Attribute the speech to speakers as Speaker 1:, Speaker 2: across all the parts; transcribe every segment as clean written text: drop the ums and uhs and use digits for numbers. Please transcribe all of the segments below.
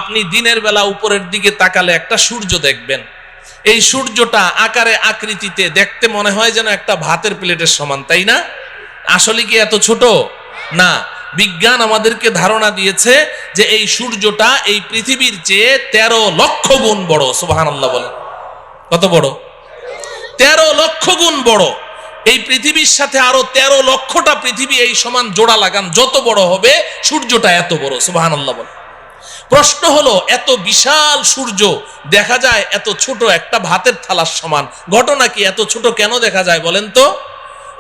Speaker 1: আপনি দিনের বেলা উপরের দিকে তাকালে একটা সূর্য দেখবেন। এই সূর্যটা আকারে আকৃতিতে দেখতে মনে হয় যেন একটা ভাতের প্লেটের সমান, তাই না? আসলে কি এত ছোট না। বিজ্ঞান আমাদেরকে ধারণা দিয়েছে যে এই সূর্যটা এই পৃথিবীর চেয়ে 13 লক্ষ গুণ বড়। সুবহানাল্লাহ বলেন। কত বড়? 13 লক্ষ গুণ বড়। এই পৃথিবীর সাথে আরো 13 লক্ষটা পৃথিবী এই সমান জোড়া লাগান, যত বড় হবে সূর্যটা এত বড়। সুবহানাল্লাহ বলেন। প্রশ্ন হলো, এত বিশাল সূর্য দেখা যায় এত ছোট একটা ভাতের থালার সমান, ঘটনা কি? এত ছোট কেন দেখা যায় বলেন তো?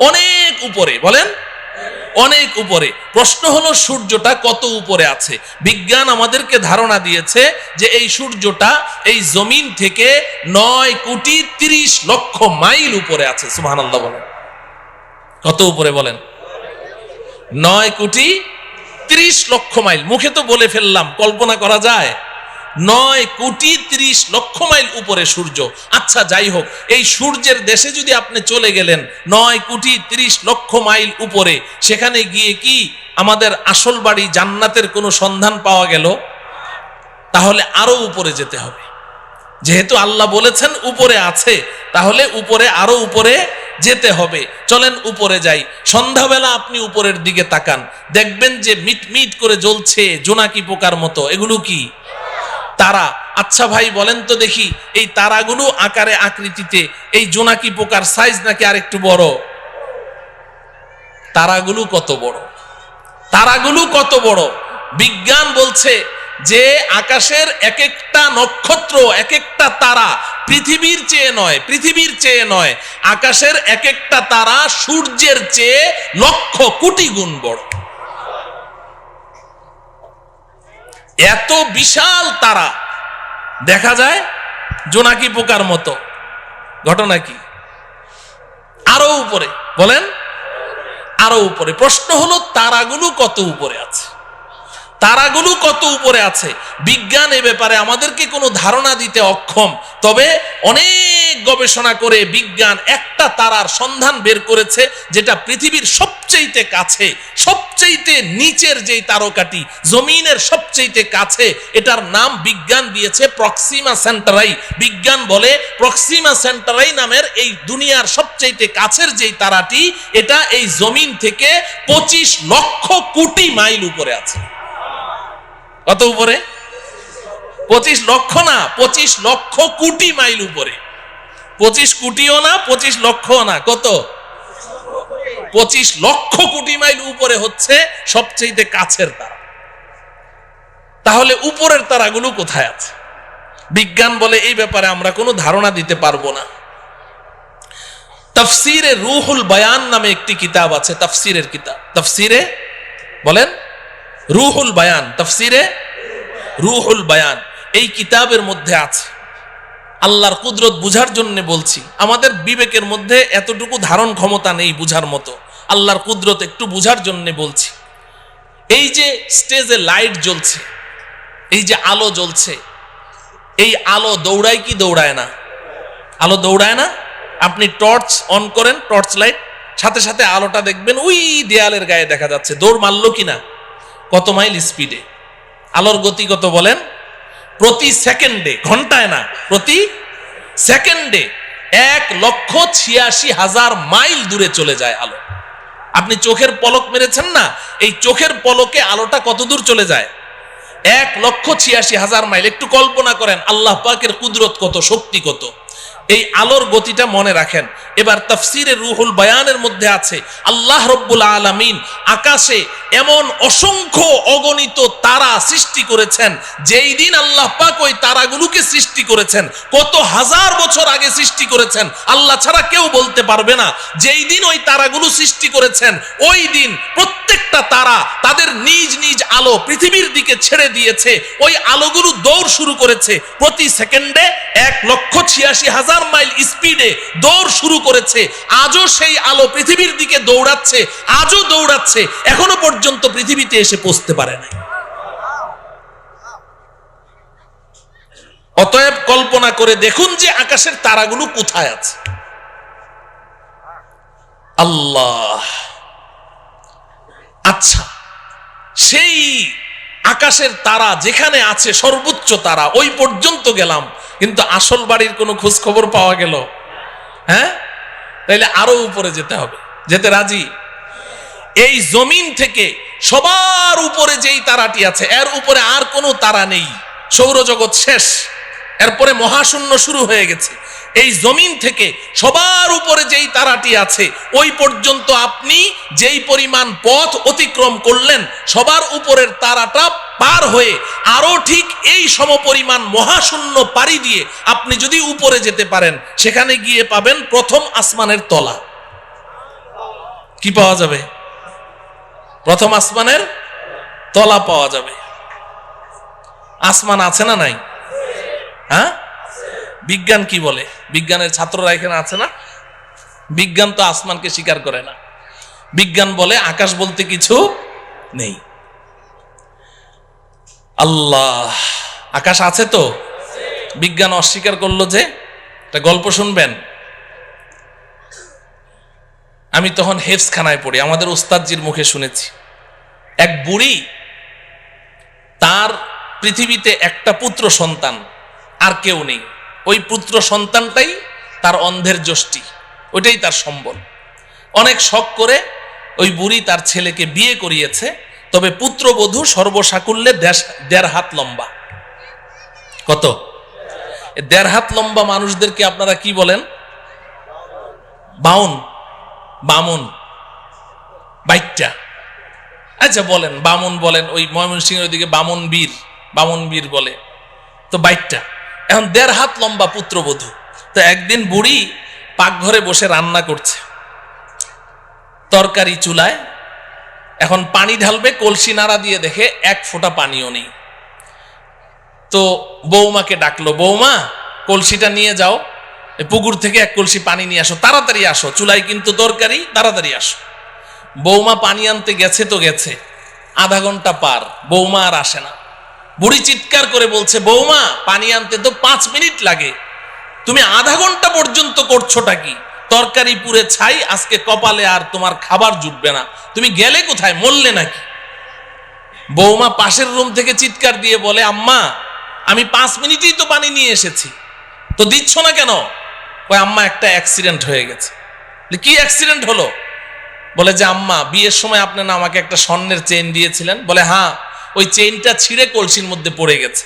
Speaker 1: অনেক উপরে, বলেন অনেক উপরে। প্রশ্ন হলো সূর্যটা কত উপরে আছে? বিজ্ঞান আমাদেরকে ধারণা দিয়েছে যে এই সূর্যটা এই জমিন থেকে 9,30,00,000 মাইল উপরে আছে। সুবহানাল্লাহ বলেন। কত উপরে বলেন? 9,30,00,000 মাইল। মুখে তো বলে ফেললাম, কল্পনা করা যায়? 9,30,00,000 মাইল উপরে সূর্য। আচ্ছা যাই হোক, এই সূর্যের দেশে যদি আপনি চলে গেলেন 9,30,00,000 মাইল উপরে, সেখানে গিয়ে কি আমাদের আসল বাড়ি জান্নাতের কোনো সন্ধান পাওয়া গেল? তাহলে আরো উপরে যেতে হবে। যেহেতু আল্লাহ বলেছেন উপরে আছে, তাহলে উপরে আরো উপরে যেতে হবে। চলেন উপরে যাই। সন্ধ্যাবেলা আপনি উপরের দিকে তাকান, দেখবেন যে মিটমিট করে জ্বলছে জোনাকি পোকার মতো। এগুলো কি? তারা। আচ্ছা ভাই বলেন তো দেখি, এই তারাগুলো আকারে আকৃতিতে এই জোনাকি পোকার সাইজ নাকি আরেকটু বড়? তারাগুলো কত বড়? তারাগুলো কত বড়? বিজ্ঞান বলছে যে আকাশের এক একটা নক্ষত্র, এক একটা তারা পৃথিবীর চেয়ে নয়, পৃথিবীর চেয়ে নয়, আকাশের এক একটা তারা সূর্যের চেয়ে লক্ষ কোটি গুণ বড়। এত বিশাল তারা দেখা যায় জোনাকি পোকার মতো। ঘটনা কি? আরো উপরে, বলেন আরো উপরে। প্রশ্ন হলো তারাগুলো কত উপরে আছে? তারাগুলো কত উপরে আছে? বিজ্ঞান এ ব্যাপারে আমাদেরকে কোনো ধারণা দিতে অক্ষম। তবে অনেক গবেষণা করে বিজ্ঞান একটা তারার সন্ধান বের করেছে, যেটা পৃথিবীর সবচেয়ে কাছে, সবচেয়ে নিচের যেই তারকাটি, জমিনের সবচেয়ে কাছে, এটার নাম বিজ্ঞান দিয়েছে প্রক্সিমা সেন্টারাই। বিজ্ঞান বলে প্রক্সিমা সেন্টারাই নামের এই দুনিয়ার সবচেয়ে কাছের যেই তারাটি, এটা এই জমিন থেকে 25 লক্ষ কোটি মাইল উপরে আছে। কত উপরে? 25 লক্ষ না, 25 লক্ষ কোটি মাইল উপরে। 25 কোটিও না, 25 লক্ষও না, কত? 25 লক্ষ কোটি মাইল উপরে হচ্ছে সবচেয়ে কাছের তারা। তাহলে উপরের তারাগুলো কোথায় আছে? বিজ্ঞান বলে এই ব্যাপারে আমরা কোনো ধারণা দিতে পারবো না। তাফসিরে রুহুল বায়ান নামে একটি কিতাব আছে, তাফসিরের কিতাব। তাফসিরে বলেন রুহুল বায়ান, তাফসিরে রুহুল বায়ান। এই কিতাবের মধ্যে আছে, আল্লাহর কুদরত বুঝার জন্য বলছি, আমাদের বিবেকের মধ্যে এতটুকু ধারণ ক্ষমতা নেই বুঝার মতো, আল্লাহর কুদরত একটু বুঝার জন্য বলছি। এই যে স্টেজে লাইট জ্বলছে, এই যে আলো জ্বলছে, এই আলো দৌড়ায় কি দৌড়ায় না? আলো দৌড়ায় না? আপনি টর্চ অন করেন, টর্চ লাইট, সাথে সাথে আলোটা দেখবেন ওই দেয়ালের গায়ে দেখা যাচ্ছে। দৌড় মারলো কিনা? কত মাইল স্পিডে? আলোর গতি কত বলেন? প্রতি সেকেন্ডে, ঘন্টায় না, প্রতি সেকেন্ডে 1,86,000 মাইল দূরে চলে যায় আলো। আপনি চোখের পলক মেরেছেন না, এই চোখের পলকে আলোটা কত দূর চলে যায়? 1,86,000 মাইল। একটু কল্পনা করেন আল্লাহ পাকের কুদরত কত, শক্তি কত। এই আলোর গতিটা মনে রাখেন। এবার তাফসিরে রুহুল বায়ানের মধ্যে আছে, আল্লাহ রব্বুল আলামিন আকাশে এমন অসংখ্য অগণিত তারা সৃষ্টি করেছেন। যেই দিন আল্লাহ পাক ওই তারাগুলোকে সৃষ্টি করেছেন, কত হাজার বছর আগে সৃষ্টি করেছেন আল্লাহ ছাড়া কেউ বলতে পারবে না। যেই দিন ওই তারাগুলো সৃষ্টি করেছেন, ওই দিন প্রত্যেকটা তারা তাদের নিজ নিজ আলো পৃথিবীর দিকে ছেড়ে দিয়েছে। ওই আলোগুলো দৌড় শুরু করেছে প্রতি সেকেন্ডে 1,86,000 মাইল স্পিডে দৌড় শুরু করেছে। আজও সেই আলো পৃথিবীর দিকে দৌড়াচ্ছে, আজও দৌড়াচ্ছে, এখনো পর্যন্ত পৃথিবীতে এসে পৌঁছতে পারে না। অতএব কল্পনা করে দেখুন যে আকাশের তারাগুলো কোথায় আছে। আল্লাহ। আচ্ছা, সেই আকাশের তারা যেখানে আছে সর্বোচ্চ তারা ওই পর্যন্ত গেলাম, কিন্তু আসল বাড়ির কোনো খোঁজ খবর পাওয়া গেল? হ্যাঁ, তাইলে আরো উপরে যেতে হবে। যেতে রাজি? এই জমিন থেকে সবার উপরে যেই তারাটি আছে এর উপরে আর কোনো তারা নেই, সৌরজগৎ শেষ, এরপরে মহাশূন্য শুরু হয়ে গেছে। এই জমিন থেকে সবার উপরে যেই তারাটি আছে ওই পর্যন্ত আপনি যেই পরিমাণ পথ অতিক্রম করলেন, সবার উপরের তারাটা পার হয়ে আরো ঠিক এই সমপরিমাণ মহাশূন্য পাড়ি দিয়ে আপনি যদি উপরে যেতে পারেন, সেখানে গিয়ে পাবেন প্রথম আসমানের তলা। কি পাওয়া যাবে? প্রথম আসমানের তলা পাওয়া যাবে। আসমান আছে না নাই? হ্যাঁ, বিজ্ঞান কি বলে? বিজ্ঞানের ছাত্ররা এখানে আছে না? বিজ্ঞান তো আসমানকে স্বীকার করে না। বিজ্ঞান বলে আকাশ বলতে কিছু নেই। আল্লাহ, আকাশ আছে তো, বিজ্ঞান অস্বীকার করলো যে। একটা গল্প শুনবেন। আমি তখন হেফজখানায় পড়ি, আমাদের উস্তাদজির মুখে শুনেছি। এক বুড়ি, তার পৃথিবীতে একটা পুত্র সন্তান, আর কেউ নেই। ওই পুত্র সন্তানটাই তার অন্ধের যষ্টি, ওইটাই তার সম্বল। অনেক শখ করে ওই বুড়ি তার ছেলেকে বিয়ে করিয়েছে, তবে পুত্রবধূ সর্বসাকুল্যে 1.5 হাত লম্বা। কত? 1.5 হাত লম্বা মানুষদেরকে আপনারা কি বলেন? বামুন, বাইটটা। আচ্ছা বলেন, বামুন বলেন। ওই ময়মনসিংহের ওইদিকে বামুন বীর বলে, তো বাইটটা। এখন 1.5 হাত লম্বা পুত্রবধূ। তো একদিন বুড়ি পাকঘরে বসে রান্না করছে, তরকারি চুলায়। এখন পানি ঢালবে, কলসি নাড়া দিয়ে দেখে 1 ফোঁটা পানিও নেই। তো বৌমাকে ডাকলো, বৌমা কলসিটা নিয়ে যাও, পুকুর থেকে 1 কলসি পানি নিয়ে আসো, তাড়াতাড়ি আসো, চুলায় কিন্তু তরকারি, তাড়াতাড়ি আসো। বৌমা পানি আনতে গেছে তো গেছে, আধা ঘন্টা পার, বৌমা আর আসে না। বুড়ি চিৎকার করে বলছে, বৌমা পানি আনতে তো 5 মিনিট লাগে, তুমি আধা ঘন্টা পর্যন্ত করছোটা কি? তরকারি পুড়ে ছাই, আজকে কপালে আর তোমার খাবার জুটবে না, তুমি গেলে কোথায়, মরলে নাকি? বৌমা পাশের রুম থেকে চিৎকার দিয়ে বলে, আম্মা আমি 5 মিনিটেই তো পানি নিয়ে এসেছি, তো দিচ্ছ না কেন? ওই আম্মা একটা অ্যাক্সিডেন্ট হয়ে গেছে। কি অ্যাক্সিডেন্ট হলো? বলে যে আম্মা বিয়ের সময় আপনি না আমাকে একটা স্বর্ণের চেইন দিয়েছিলেন। বলে হ্যাঁ, ওই চেইনটা ছিঁড়ে কলসির মধ্যে পড়ে গেছে।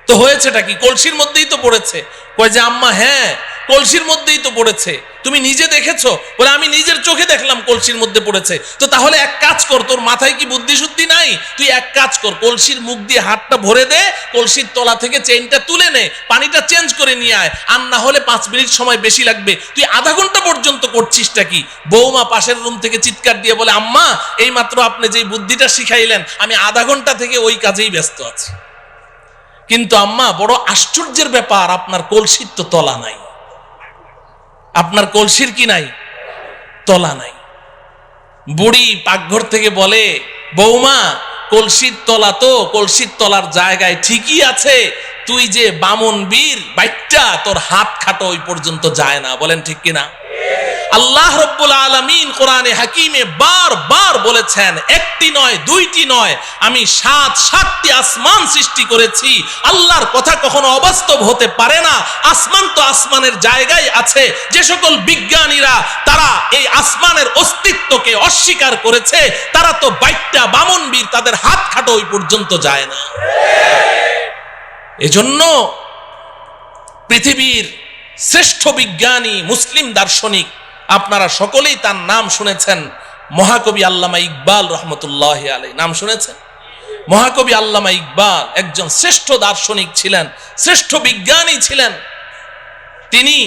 Speaker 1: তো হয়েছেটা কি? কলসির মধ্যেই তো পড়েছে। কয় যে আম্মা হ্যাঁ, কলসির মধ্যেই তো পড়েছে, তুমি নিজে দেখেছো? বলে আমি নিজের চোখে দেখলাম কলসির মধ্যে পড়েছে। তো তাহলে এক কাজ কর, তোর মাথায় কি বুদ্ধি শুদ্ধি নাই? তুই এক কাজ কর, কলসির মুখ দিয়ে হাতটা ভরে দে, কলসির তলা থেকে চেইনটা তুলে নে, পানিটা চেঞ্জ করে নিয়ে আয়, আর না হলে 5 মিনিট সময় বেশি লাগবে, তুই আধা ঘন্টা পর্যন্ত করছিসটা কি? বৌমা পাশের রুম থেকে চিৎকার দিয়ে বলে, আম্মা এই মাত্র আপনি যেই বুদ্ধিটা শিখাইলেন, আমি আধা ঘন্টা থেকে ওই কাজেই ব্যস্ত আছি। কিন্তু আম্মা বড় আশ্চর্যের ব্যাপার, আপনার কলসির তো তলা নাই। আপনার কলসির কি নাই? তলা নাই। বুড়ি পাকঘর থেকে বলে, বৌমা কলসির তলা তো কলসির তলার জায়গায় ঠিকই আছে, তুই যে বামন বীর বাইটটা, তোর হাত খাটো ওই পর্যন্ত যায় না। বলেন ঠিক কিনা? আল্লাহ রাব্বুল আলামিন কোরআনে হাকিমে বারবার বলেছেন, একটি নয়, দুইটি নয়, আমি 7টি আসমান সৃষ্টি করেছি। আল্লাহর কথা কখনো অবাস্তব হতে পারে না। আসমান তো আসমানের জায়গায় আছে। যে সকল বিজ্ঞানীরা তারা এই আসমানের অস্তিত্বকে অস্বীকার করেছে, তারা তো বাইটটা বামন বীর, তাদের হাত খাটো ওই পর্যন্ত যায় না। এজন্য পৃথিবীর শ্রেষ্ঠ বিজ্ঞানী মুসলিম দার্শনিক, আপনারা সকলেই তার নাম শুনেছেন, মহাকবি আল্লামা ইকবাল রহমতুল্লাহ আলাইহি। নাম শুনেছেন? মহাকবি আল্লামা ইকবাল একজন শ্রেষ্ঠ দার্শনিক ছিলেন, শ্রেষ্ঠ বিজ্ঞানী ছিলেন। তিনি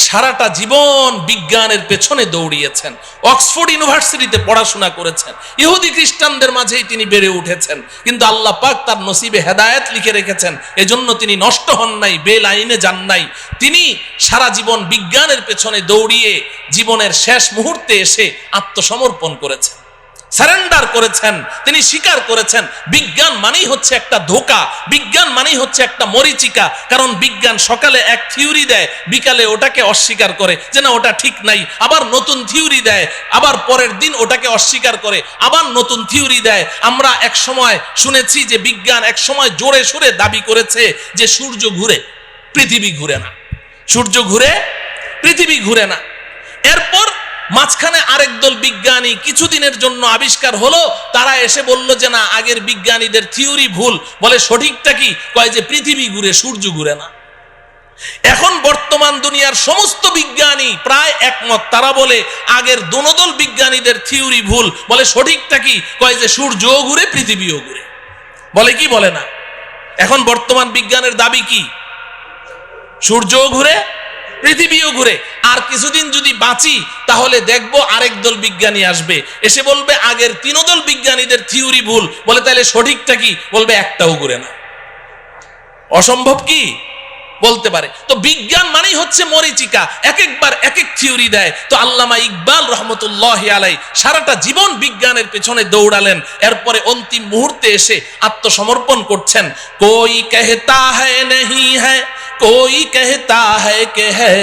Speaker 1: সারাটা জীবন বিজ্ঞানের পেছনে দৌড়িয়েছেন, অক্সফোর্ড ইউনিভার্সিটিতে পড়াশোনা করেছেন, ইহুদি খ্রিস্টানদের মাঝেই তিনি বেড়ে উঠেছেন, কিন্তু আল্লাহ পাক তার নসিবে হেদায়েত লিখে রেখেছেন, এজন্য তিনি নষ্ট হন নাই, বেলাইনে যান নাই। তিনি সারা জীবন বিজ্ঞানের পেছনে দৌড়িয়ে জীবনের শেষ মুহূর্তে এসে আত্মসমর্পণ করেছেন। সারেন্ডার করেছেন, তিনি স্বীকার করেছেন বিজ্ঞান মানেই হচ্ছে একটা ধোঁকা, বিজ্ঞান মানেই হচ্ছে একটা মরিচিকা। কারণ বিজ্ঞান সকালে এক থিওরি দেয়, বিকালে ওটাকে অস্বীকার করে যে না ওটা ঠিক নাই, আবার নতুন থিওরি দেয়, আবার পরের দিন ওটাকে অস্বীকার করে, আবার নতুন থিওরি দেয়। আমরা এক সময় শুনেছি যে বিজ্ঞান এক সময় জোরে সোরে দাবি করেছে যে সূর্য ঘুরে, পৃথিবী ঘুরে না, সূর্য ঘুরে, পৃথিবী ঘুরে না। এরপর মাঝখানে আরেক দল বিজ্ঞানী কিছুদিনের জন্য আবিষ্কার হলো, তারা এসে বলল যে না আগের বিজ্ঞানীদের থিওরি ভুল। বলে সঠিকটা কি? কয় যে পৃথিবী ঘুরে, সূর্য ঘুরে না। এখন বর্তমান দুনিয়ার সমস্ত বিজ্ঞানী প্রায় একমত, তারা বলে আগের দোনোদল বিজ্ঞানীদের থিওরি ভুল। বলে সঠিকটা কি? কয় যে সূর্যও ঘুরে, পৃথিবীও ঘুরে। বলে কি বলে না? এখন বর্তমান বিজ্ঞানের দাবি কি? সূর্যও ঘুরে, পৃথিবীও ঘুরে। আর কিছুদিন যদি বাঁচি তাহলে দেখবো আরেক দল বিজ্ঞানী আসবে, এসে বলবে আগের তিনোদল বিজ্ঞানীদের থিওরি ভুল। বলে তাহলে সঠিকটা কি? বলবে একটাও ঘুরে না। অসম্ভব কি? বলতে পারে। তো বিজ্ঞান মানেই হচ্ছে মরিচিকা, এক একবার এক এক থিওরি দেয়। তো আল্লামা ইকবাল রহমতুল্লাহি আলাইহি সারাটা জীবন বিজ্ঞানের পেছনে দৌড়ালেন, এরপরে অন্তিম মুহূর্তে এসে আত্মসমর্পণ করছেন। কোই कहता है नहीं है, कोई कहता है कि है,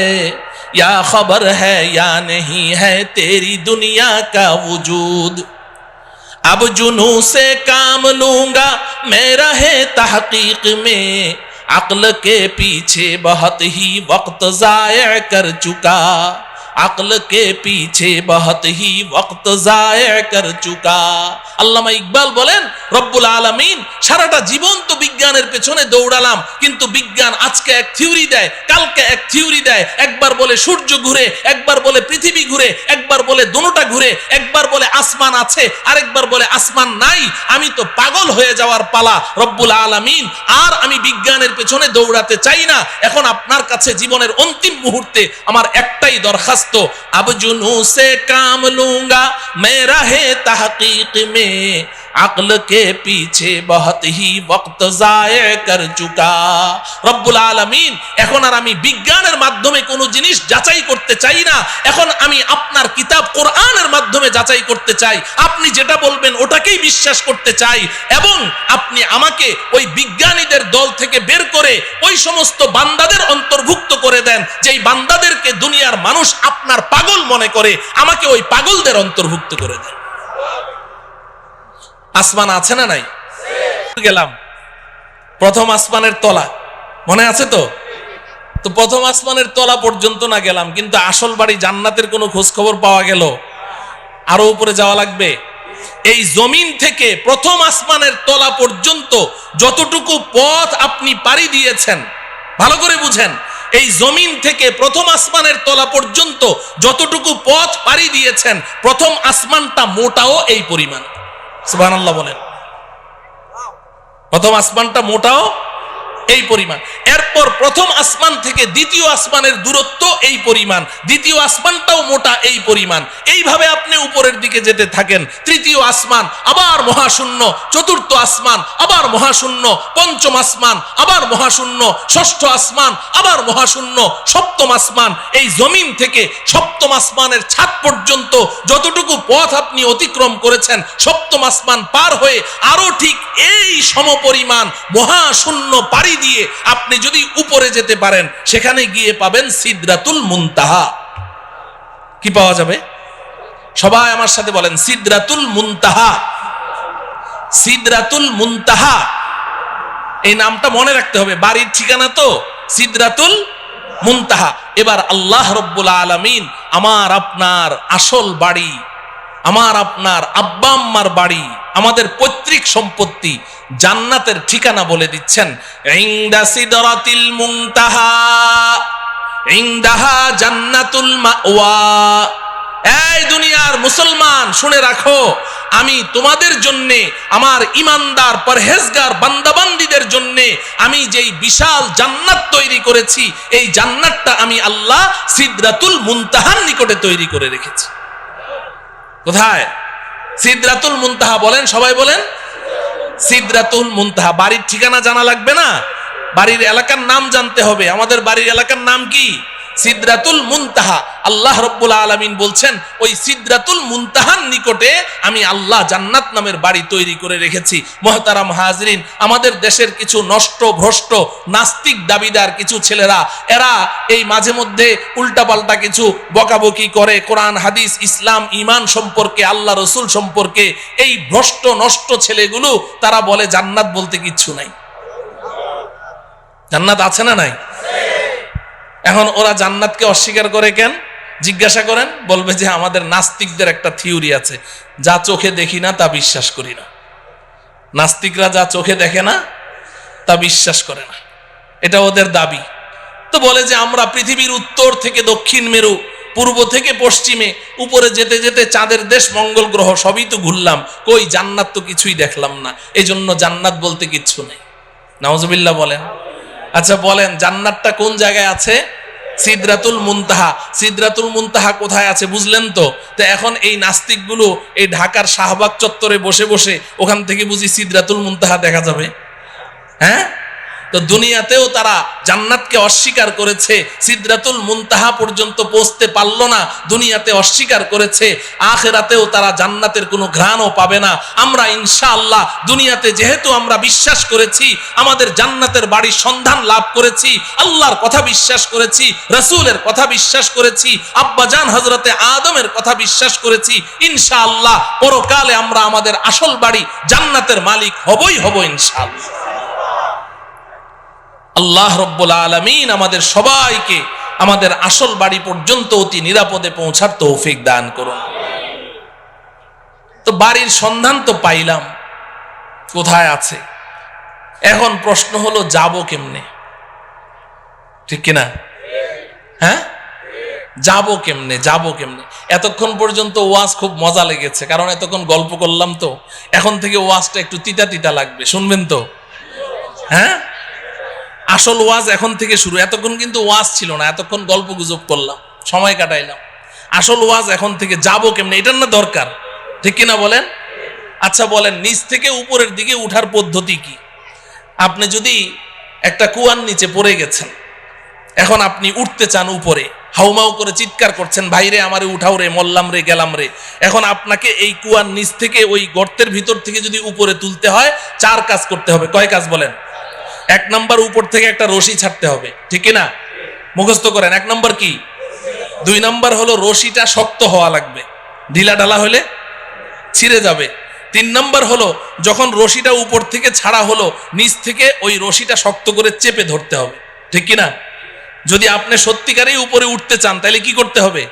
Speaker 1: या खबर है या नहीं है तेरी दुनिया का वजूद। अब जुनू से काम लूंगा मैं रहे तहकीक में, अक्ल के पीछे बहुत ही वक्त जाया कर चुका, अक्ल के पीछे बहुत ही वक्त जाया कर चुका। আল্লামা ইকবাল বলেন রব্বুল আলামিন সারাটা জীবন তো বিজ্ঞানের পেছনে দৌড়ালাম, কিন্তু বিজ্ঞান আজকে এক থিওরি দেয়, কালকে এক থিওরি দেয়। একবার বলে সূর্য ঘুরে, একবার বলে পৃথিবী ঘুরে, একবার বলে দুটোটা ঘুরে, একবার বলে আসমান আছে, আরেকবার বলে আসমান নাই। আমি তো পাগল হয়ে যাওয়ার পালা রব্বুল আলামিন। আর আমি বিজ্ঞানের পেছনে দৌড়াতে চাই না। এখন আপনার কাছে জীবনের অন্তিম মুহূর্তে আমার একটাই দরখাস্ত, अब जुनू से काम लूंगा मैं रहे तहकीक में, अक्ल के पीछे बहुत ही वक्त जाया कर चुका। রব্বুল আলামিন এখন আর আমি বিজ্ঞানের মাধ্যমে কোনো জিনিস যাচাই করতে চাই না, এখন আমি আপনার কিতাব কোরআনের মাধ্যমে যাচাই করতে চাই। আপনি যেটা বলবেন ওটাকেই বিশ্বাস করতে চাই, এবং আপনি আমাকে ওই বিজ্ঞানীদের দল থেকে বের করে ওই সমস্ত বান্দাদের অন্তর্ভুক্ত করে দেন যেই বান্দাদেরকে দুনিয়ার মানুষ আপনার পাগল মনে করে, আমাকে ওই পাগলদের অন্তর্ভুক্ত করে দেন। আসমান আছে না নাই? গেলাম প্রথম আসমানের তলা, মনে আছে তো? তো প্রথম আসমানের তলা পর্যন্ত না গেলাম, কিন্তু আসল বাড়ি জান্নাতের কোনো খোঁজ খবর পাওয়া গেল? আরো উপরে যাওয়া লাগবে। এই জমিন থেকে প্রথম আসমানের তলা পর্যন্ত যতটুকু পথ আপনি পাড়ি দিয়েছেন, ভালো করে বুঝেন, এই জমিন থেকে প্রথম আসমানের তলা পর্যন্ত যতটুকু পথ পাড়ি দিয়েছেন, প্রথম আসমানটা মোটাও এই পরিমাণ। সুবহানাল্লাহ বলেন। প্রথম আসমানটা মোটাও এই পরিমাণ। এরপর প্রথম আসমান থেকে দ্বিতীয় আসমানের দূরত্ব এই পরিমাণ, দ্বিতীয় আসমানটাও মোটা এই পরিমাণ। এইভাবে আপনি উপরের দিকে যেতে থাকেন, তৃতীয় আসমান আবার মহাশূন্য, চতুর্থ আসমান আবার মহাশূন্য, পঞ্চম আসমান আবার মহাশূন্য, ষষ্ঠ আসমান আবার মহাশূন্য, সপ্তম আসমান। এই জমিন থেকে সপ্তম আসমানের ছাদ পর্যন্ত যতটুকু পথ আপনি অতিক্রম করেছেন, সপ্তম আসমান পার হয়ে আরো ঠিক এই সমপরিমাণ মহাশূন্য পাড়ি দিয়ে আপনি যদি উপরে যেতে পারেন, সেখানে গিয়ে পাবেন সিদরাতুল মুনতাহা। কি পাওয়া যাবে? সবাই আমার সাথে বলেন সিদরাতুল মুনতাহা। সিদরাতুল মুনতাহা এই নামটা মনে রাখতে হবে, বাড়ির ঠিকানা তো সিদরাতুল মুনতাহা। এবার আল্লাহ রব্বুল আলামিন আমার আপনার আসল বাড়ি, আমার আপনার আব্বা আম্মার বাড়ি, আমাদের পৈতৃক সম্পত্তি জান্নাতের ঠিকানা বলে দিচ্ছেন। ইনদা সিদরাতিল মুনতাহা ইনদাহা জান্নাতুল মাওয়া। এই দুনিয়ার মুসলমান শুনে রাখো, আমি তোমাদের জন্য, আমার ইমানদার পরহেজগার বান্দাবান্দীদের জন্য আমি যেই বিশাল জান্নাত তৈরি করেছি, এই জান্নাতটা আমি আল্লাহ সিদরাতুল মুনতাহার নিকটে তৈরি করে রেখেছি। কোথায়? সিদরাতুল মুনতাহা। বলেন, সবাই বলেন সিদরাতুল মুনতাহা। বাড়ির ঠিকানা জানা লাগবে না, বাড়ির এলাকার নাম জানতে হবে। আমাদের বাড়ির এলাকার নাম কি? সিদরাতুল মুনতাহা, আল্লাহ রাব্বুল আলামিন বলছেন ওই সিদরাতুল মুনতাহার নিকটে আমি আল্লাহ জান্নাত নামের বাড়ি তৈরি করে রেখেছি। মুহতারাম হাজরিন, আমাদের দেশের কিছু নষ্ট ভ্রষ্ট নাস্তিক দাবিদার কিছু ছেলেরা, এরা এই মাঝে মধ্যে উল্টাপাল্টা কিছু বকাবকি করে কোরআন হাদিস ইসলাম ঈমান সম্পর্কে, আল্লাহ রসুল সম্পর্কে। এই ভ্রষ্ট নষ্ট ছেলেগুলো তারা বলে জান্নাত বলতে কিচ্ছু নাই। জান্নাত আছে না নাই? এখন ওরা জান্নাতকে অস্বীকার করে কেন জিজ্ঞাসা করেন, বলবে যে আমাদের নাস্তিকদের একটা থিওরি আছে, যা চোখে দেখি না তা বিশ্বাস করি না। নাস্তিকরা যা চোখে দেখে না তা বিশ্বাস করে না, এটা ওদের দাবি। তো বলে যে আমরা পৃথিবীর উত্তর থেকে দক্ষিণ মেরু, পূর্ব থেকে পশ্চিমে, উপরে যেতে যেতে চাঁদের দেশ মঙ্গল গ্রহ সবই তো ঘুরলাম, কই জান্নাত তো কিছুই দেখলাম না, এই জন্য জান্নাত বলতে কিচ্ছু নেই। নাউজুবিল্লাহ বলেন। আচ্ছা বলেন, জান্নাতটা কোন জায়গায় আছে? সিদরাতুল মুনতাহা। সিদরাতুল মুনতাহা কোথায় আছে বুঝলেন তো? তো এখন এই নাস্তিকগুলো এই ঢাকার শাহবাগ চত্বরে বসে বসে ওখান থেকে বুঝি সিদরাতুল মুনতাহা দেখা যাবে? হ্যাঁ, তো দুনিয়াতেও তারা জান্নাতকে অস্বীকার করেছে, সিদরাতুল মুনতাহা পর্যন্ত পৌঁছতে পারলো না, দুনিয়াতে অস্বীকার করেছে। আখিরাতেও তারা জান্নাতের কোনো ঘ্রাণও পাবে না। আমরা ইনশাআল্লাহ দুনিয়াতে যেহেতু আমরা বিশ্বাস করেছি, আমাদের জান্নাতের বাড়ির সন্ধান লাভ করেছি, আল্লাহর কথা বিশ্বাস করেছি, রাসূলের কথা বিশ্বাস করেছি, আব্বাজান হযরতে আদমের কথা বিশ্বাস করেছি, ইনশাআল্লাহ পরকালে আমরা আমাদের আসল বাড়ি জান্নাতের মালিক হবই হব ইনশাআল্লাহ। আল্লাহ রাব্বুল আলামিন আমাদের সবাইকে আমাদের আসল বাড়ি পর্যন্ত অতি নিরাপদে পৌঁছার তৌফিক দান করুন। তো বাড়ির সন্ধান তো পাইলাম, কোথায় আছে? এখন প্রশ্ন হলো যাব কেমনে? ঠিক কিনা? হ্যাঁ, যাব কেমনে? যাব কেমনে? এতক্ষণ পর্যন্ত ওয়াজ খুব মজা লেগেছে, কারণ এতক্ষণ গল্প করলাম। তো এখন থেকে ওয়াজটা একটু তিতা তিতা লাগবে, শুনবেন তো? হ্যাঁ, আসল ওয়াজ এখন থেকে শুরু। এতক্ষণ কিন্তু ওয়াজ ছিল না, এতক্ষণ গল্প গুজব করলাম, সময় কাটাইলাম। আসল ওয়াজ এখন থেকে। যাব কেমনে, এটার না দরকার, ঠিক কিনা বলেন? আচ্ছা বলেন, নিচ থেকে উপরের দিকে উঠার পদ্ধতি কি? আপনি যদি একটা কুয়ার নিচে পড়ে গেছেন, এখন আপনি উঠতে চান উপরে, হাউমাউ করে চিৎকার করছেন, ভাইরে আমারে উঠাও রে, মল্লাম রে, গেলাম রে। এখন আপনাকে এই কুয়ার নিচ থেকে ওই গর্তের ভিতর থেকে যদি উপরে তুলতে হয়, 4 কাজ করতে হবে। কয় কাজ বলেন? 1 নম্বর, উপর থেকে একটা রশি ছাড়তে হবে, ঠিক না? মুখস্থ করেন। 1 নম্বর কি? 2 নম্বর হলো রশিটা শক্ত হওয়া লাগবে, ঢিলা ঢালা হলে ছিঁড়ে যাবে। 3 নম্বর হলো যখন রশিটা উপর থেকে ছাড়া হলো, নিচ থেকে ওই রশিটা শক্ত করে চেপে ধরতে হবে, ঠিক কিনা? যদি আপনি সত্যিকারেই উপরে উঠতে চান তাহলে কি করতে হবে?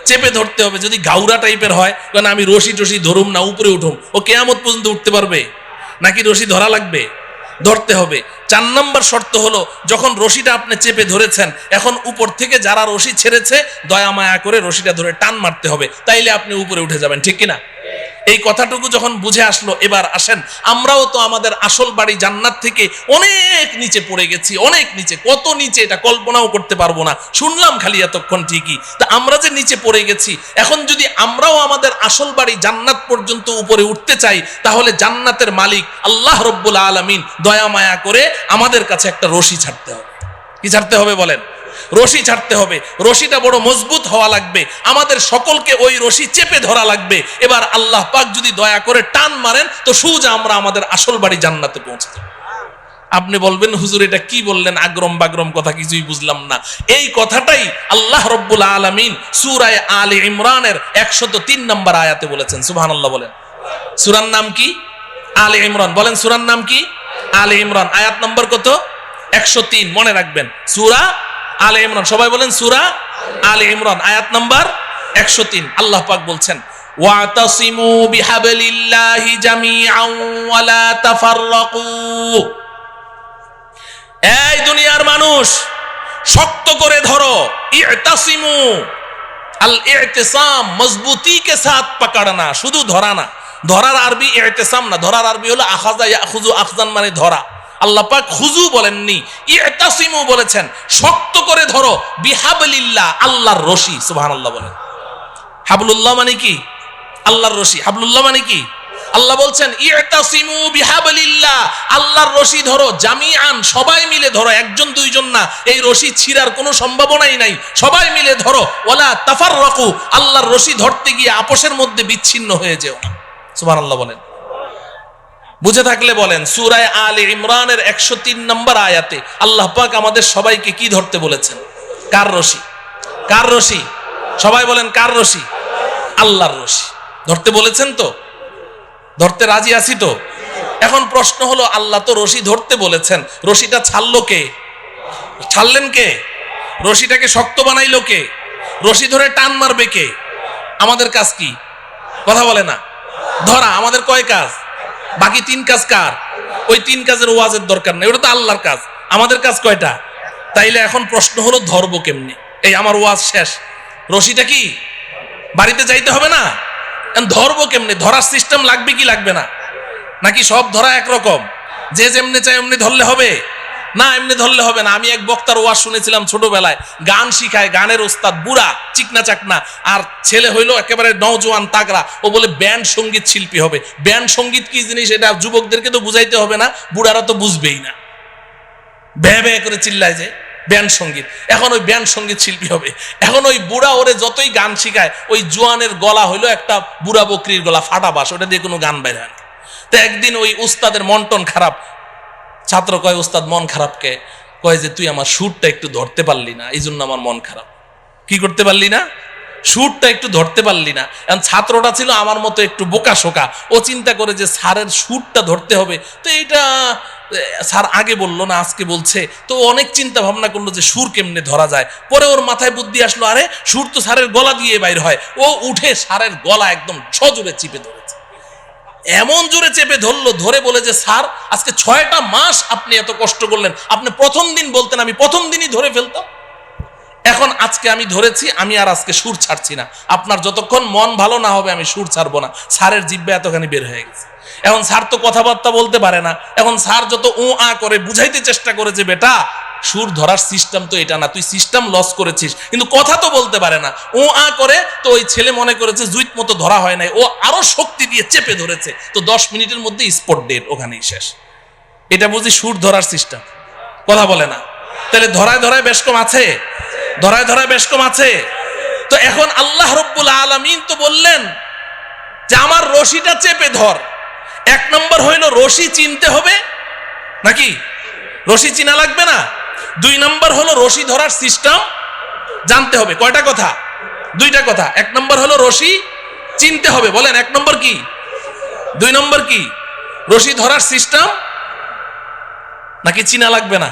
Speaker 1: চেপে ধরতে হবে। যদি গাউরা টাইপের হয়, কারণ আমি রশি টসি ধরুম না, উপরে উঠুম, ও কিয়ামত পর্যন্ত উঠতে পারবে নাকি? রশি ধরা লাগবে, ধরতে হবে। 4 নম্বর শর্ত হলো যখন রশিটা আপনি চেপে ধরেছেন, এখন উপর থেকে যারা রশি ছেড়েছে দয়া মায়া করে রশিটা ধরে টান মারতে হবে, তাইলে আপনি উপরে উঠে যাবেন, ঠিক কিনা? এই কথাটুকু যখন বুঝে আসলো, এবার আসেন, আমরাও তো আমাদের আসল বাড়ি জান্নাত থেকে অনেক নিচে পড়ে গেছি, অনেক নিচে। কত নিচে এটা কল্পনাও করতে পারবো না, শুনলাম খালি এতক্ষণ ঠিকই। তা আমরা যে নিচে পড়ে গেছি, এখন যদি আমরাও আমাদের আসল বাড়ি জান্নাত পর্যন্ত উপরে উঠতে চাই, তাহলে জান্নাতের মালিক আল্লাহ রাব্বুল আলামিন দয়া মায়া করে আমাদের কাছে একটা রশি ছাড়তে হবে। কি ছাড়তে হবে বলেন? রশি ছাড়তে হবে। রশিটা বড় মজবুত হওয়া লাগবে, আমাদের সকলকে ওই রশি চেপে ধরা লাগবে। এবার আল্লাহ পাক যদি দয়া করে টান মারেন, তো সোজা আমরা আমাদের আসল বাড়ি জান্নাতে পৌঁছে যাব। আপনি বলবেন, হুজুর এটা কি বললেন, আগ্রম বাগ্রম কথা, কিছুই বুঝলাম না। এই কথাটাই আল্লাহ রাব্বুল আলামিন সূরা আলে ইমরানের 103 নম্বর আয়াতে বলেছেন। সুবহানাল্লাহ বলেন। সূরার নাম কি? আলে ইমরান। বলেন সূরার নাম কি? আলে ইমরান। আয়াত নম্বর কত? 103। মনে রাখবেন, সূরা আলে ইমরান। সবাই বলেন সূরা আলে ইমরান, আয়াত নাম্বার 103। আল্লাহ পাক বলছেন, ওয়াতাসিমু বিহাবলিল্লাহি জামিআন ওয়া লা তাফাররাকু। এই দুনিয়ার মানুষ, শক্ত করে ধরো। ইতাসিমু, আল ইতিসাম মজবুতি কে সাথ পাকড়না, শুধু ধরা না। ধরার আরবি ইতিসাম না, ধরার আরবি হলো আখাযা ইয়াখুযু, আখযান মানে ধরা। আল্লাহ পাক খুজু বলেননি, ইতাসিমু বলেছেন, শক্ত করে ধরো। বিহাবলিল্লাহ, আল্লাহর রশি। সুবহানাল্লাহ বলেন। হাবলুল্লাহ মানে কি? আল্লাহর রশি। হাবলুল্লাহ মানে কি? আল্লাহ বলছেন ইতাসিমু বিহাবলিল্লাহ, আল্লাহর রশি ধরো, জামিআন, সবাই মিলে ধরো, একজন দুইজন না, এই রশি ছিঁড়ার কোনো সম্ভাবনাই নাই, সবাই মিলে ধরো। ওয়ালা তাফাররাকু, আল্লাহর রশি ধরতে গিয়ে আপোষের মধ্যে বিচ্ছিন্ন হয়ে যেও না। সুবহানাল্লাহ বলেন। বুঝে থাকলে বলেন। সূরা আলে ইমরানের 103 নম্বর আয়াতে আল্লাহ পাক আমাদের সবাইকে কি ধরতে বলেছেন? কার রশি? কার রশি? সবাই বলেন কার রশি? আল্লাহর রশি ধরতে বলেছেন। তো ধরতে রাজি আছি তো? এখন প্রশ্ন হলো, আল্লাহ তো রশি ধরতে বলেছেন, রশিটা ছাড়লো কে? ছাড়লেন কে? রশিটাকে শক্ত বানাইলো কে? রশি ধরে টান মারবে কে? আমাদের কাজ কি? কথা বলে না। ধরা আমাদের কয় কাজ? বাকি 3 কাজ কার? ওই 3 কাজের ওয়াজের দরকার নেই, ওটা তো আল্লাহর কাজ। আমাদের কাজ কয়টা? তাইলে এখন প্রশ্ন হলো ধরবো কেমনে? এই আমার ওয়াজ শেষ, রশিটা কি বাড়িতে যাইতে হবে না? ধরবো কেমনে? ধরার সিস্টেম লাগবে কি লাগবে না? নাকি সব ধরা একরকম, যে যেমনি চাই এমনি ধরলে হবে? না, এমনি ধরলে হবে না। আমি এক বক্তার ওয়াজ শুনেছিলাম ছোটবেলায়, গান শিখায়, গানের ওস্তাদ, বুড়া চিকনা চাকনা, আর ছেলে হইলো একেবারে নওজোয়ান তাগড়া। ও বলে ব্যান্ড সঙ্গীত শিল্পী হবে। ব্যান্ড সঙ্গীত কি জিনিস এটা যুবকদেরকে তো বুঝাইতে হবে না, বুড়ারা তো বুঝবেই না, ভ্যাঁ ভ্যাঁ করে চিল্লায় যে ব্যান্ড সঙ্গীত। এখন ওই ব্যান্ড সঙ্গীত শিল্পী হবে। এখন ওই বুড়া ওরে যতই গান শিখায়, ওই জোয়ানের গলা হইলো একটা বুড়া বকরির গলা, ফাটা বাস, ওটা দিয়ে কোনো গান বের হয় না। তো একদিন ওই উস্তাদের মন টন খারাপ, ছাত্র কয়, উস্তাদ মন খারাপকে? কয় যে তুই আমার সুরটা একটু ধরতে পারলি না, এই জন্য আমার মন খারাপ। কি করতে পারলি না? সুরটা একটু ধরতে পারলি না। এখন ছাত্রটা ছিল আমার মতো একটু বোকা শোকা, ও চিন্তা করে যে স্যারের সুরটা ধরতে হবে, তো এইটা স্যার আগে বললো না আজকে বলছে, তো অনেক চিন্তা ভাবনা করলো যে সুর কেমনে ধরা যায়। পরে ওর মাথায় বুদ্ধি আসলো, আরে সুর তো স্যারের গলা দিয়ে বাইর হয়। ও উঠে স্যারের গলা একদম সজোরে চিপে ধরেছে, এমন জোরে চেপে ধরলো, ধরে বলে যে স্যার আজকে 6টা মাস আপনি এত কষ্ট করলেন, আপনি প্রথম দিন বলতেন আমি প্রথম দিনই ধরে ফেলতাম। এখন আজকে আমি ধরেছি, আমি আর আজকে সুর ছাড়ছি না, আপনার যতক্ষণ মন ভালো না হবে আমি সুর ছাড়বো না। স্যারের জিহ্বা এতখানি বের হয়ে গেছে। এখন স্যার তো কথাবার্তা বলতে পারে না। এখন স্যার যত উ আ করে বুঝাইতে চেষ্টা করে যে বেটা সুর ধরার সিস্টেম তো এটা না, তুই সিস্টেম লস করেছিস, কিন্তু কথা তো বলতে পারে না, ও আ করে। তো ওই ছেলে মনে করেছে জুইত মতো ধরা হয় নাই, ও আরো শক্তি দিয়ে চেপে ধরেছে, তো 10 মিনিটের মধ্যে স্পট ডেট, ওখানেই শেষ। এটা বুঝি সুর ধরার সিস্টেম? কথা বলে না। তাহলে ধরায় ধরায় বেশ কম আছে, ধরায় ধরায় বেশ কম আছে। তো এখন আল্লাহ রব্বুল আলামিন তো বললেন যে আমার রশিটা চেপে ধর। 1 নম্বর হইল রশি চিনতে হবে, নাকি রশি চিনা লাগবে না? 2 নম্বর হলো রশি ধরার সিস্টেম জানতে হবে। কয়টা কথা? 2টা কথা। 1 নম্বর হলো রশি চিনতে হবে। বলেন 1 নম্বর কি? 2 নম্বর কি? রশি ধরার সিস্টেম নাকি চিনা লাগবে না?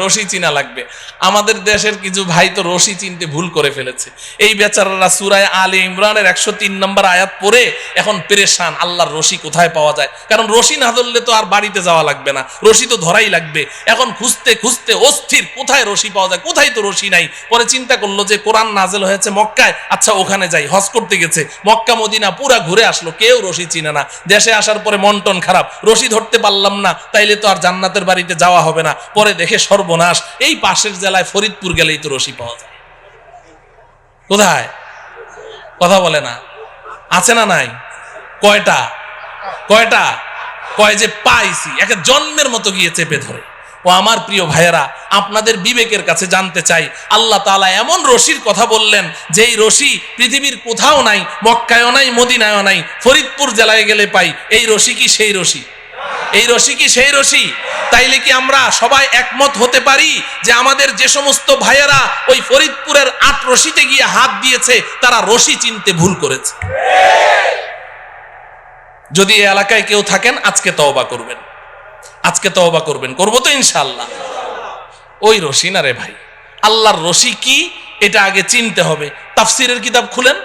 Speaker 1: রশি চিনা লাগবে। আমাদের দেশের কিছু ভাই তো রশি চিনতে ভুল করে ফেলেছে। এই বেচারারা সূরা আলে ইমরানের 103 নম্বর আয়াত পড়ে এখন পেরেশান, আল্লাহর রশি কোথায় পাওয়া যায়। কারণ রশি না ধরলে তো আর বাড়িতে যাওয়া লাগবে না, রশি তো ধরাই লাগবে। এখন খুঁজতে খুঁজতে অস্থির, কোথায় রশি পাওয়া যায়, কোথায় তো রশি নাই। পরে চিন্তা করলো যে কোরআন নাজেল হয়েছে মক্কায়, আচ্ছা ওখানে যাই। হজ করতে গেছে, মক্কা মদিনা পুরা ঘুরে আসলো, কেউ রশি চিনে না। দেশে আসার পরে মন টন খারাপ, রশি ধরতে পারলাম না, তাইলে তো আর জান্নাতের বাড়িতে যাওয়া হবে না। পরে দেখে সর্বনাশ, এই পাশের জেলায় ফরিদপুর গেলেই তো রশি পাওয়া যায়। কোথায়? কথা বলে না। আছে না নাই? কয়টা? কয়টা? কয় যে পাইছি, একে জন্মের মতো গিয়ে চেপে ধরে। ও আমার প্রিয় ভাইয়েরা, আপনাদের বিবেকের কাছে জানতে চাই, আল্লাহ তাআলা এমন রশির কথা বললেন যেই রশি পৃথিবীর কোথাও নাই, মক্কায়ও নাই, মদিনায়ও নাই, ফরিদপুর জেলায় গেলে পাই। এই রশি কি সেই রশি? এই রশি কি সেই রশি? তাইলে কি আমরা সবাই একমত হতে পারি যে আমাদের যে সমস্ত ভাইয়েরা ওই ফরিদপুরের 8 রশিতে গিয়ে হাত দিয়েছে তারা রশি চিনতে ভুল করেছে? যদি এই এলাকায় কেউ থাকেন আজকে তওবা করবেন, আজকে তওবা করবেন। করবো তো ইনশাআল্লাহ। ওই রশি না রে ভাই, আল্লাহর রশি কি এটা আগে চিনতে হবে। তাফসিরের কিতাব খুলেন,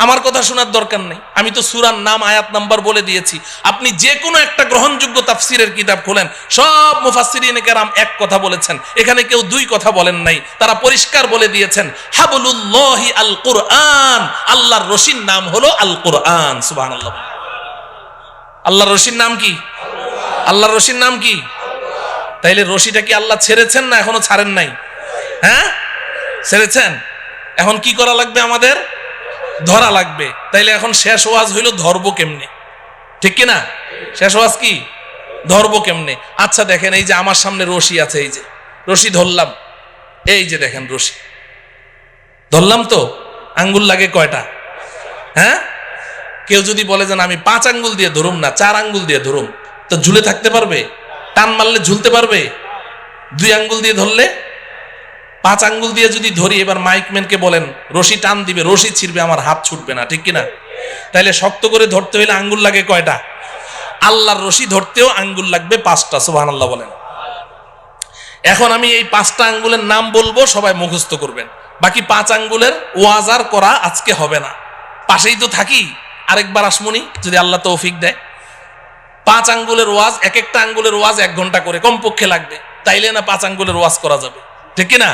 Speaker 1: আমার কথা শোনার দরকার নেই, আমি তো সূরার নাম আয়াত নাম্বার বলে দিয়েছি। আপনি যে কোনো একটা গ্রহণযোগ্য তাফসিরের কিতাব খোলেন, সব মুফাসসিরিনে কেরাম এক কথা বলেছেন, এখানে কেউ 2 কথা বলেন নাই। তারা পরিষ্কার বলে দিয়েছেন হাবলুল্লাহি আল কুরআন, আল্লাহর রশির নাম হলো আল কুরআন। সুবহানাল্লাহ। আল্লাহর রশির নাম কি? আল্লাহর রশির নাম কি? তাইলে রশিটা কি আল্লাহ ছেড়েছেন না এখনো ছাড়েন নাই? হ্যাঁ ছেড়েছেন। এখন কি করা লাগবে আমাদের? ধরা লাগবে। তাইলে এখন শেষ ওয়াজ হইল ধরবো কেমনে, ঠিক কিনা? শেষ ওয়াজ কি, ধরবো কেমনে? আচ্ছা দেখেন, এই যে আমার সামনে রশি আছে, এই যে রশি ধরলাম, এই যে দেখেন রশি ধরলাম, তো আঙ্গুল লাগে কয়টা? হ্যাঁ, কেউ যদি বলে যে আমি 5 আঙ্গুল দিয়ে ধরুম না, 4 আঙ্গুল দিয়ে ধরুম, তো ঝুলে থাকতে পারবে? টান মারলে ঝুলতে পারবে? 2 আঙ্গুল দিয়ে ধরলে? 5 আঙ্গুল দিয়ে যদি ধরি, এবার মাইকম্যানকে বলেন রশি টান দিবে, রশি ছিড়বে, আমার হাত ছুটবে না, ঠিক কিনা? তাইলে শক্ত করে ধরতে হইলে আঙ্গুল লাগে কয়টা? আল্লাহর রশি ধরতেও আঙ্গুল লাগবে 5টা। সুবহানাল্লাহ বলেন। এখন আমি এই 5টা আঙ্গুলের নাম বলবো, সবাই মুখস্থ করবেন। বাকি 5 আঙ্গুলের ওয়াজ আর করা আজকে হবে না, পাশেই তো থাকি, আরেকবার আসমুনি যদি আল্লাহ তৌফিক দেয়। 5 আঙ্গুলের ওয়াজ, এক একটা আঙ্গুলের ওয়াজ 1 ঘন্টা করে কমপক্ষে লাগবে, তাইলে না 5 আঙ্গুলের ওয়াজ করা যাবে, ঠিক কিনা?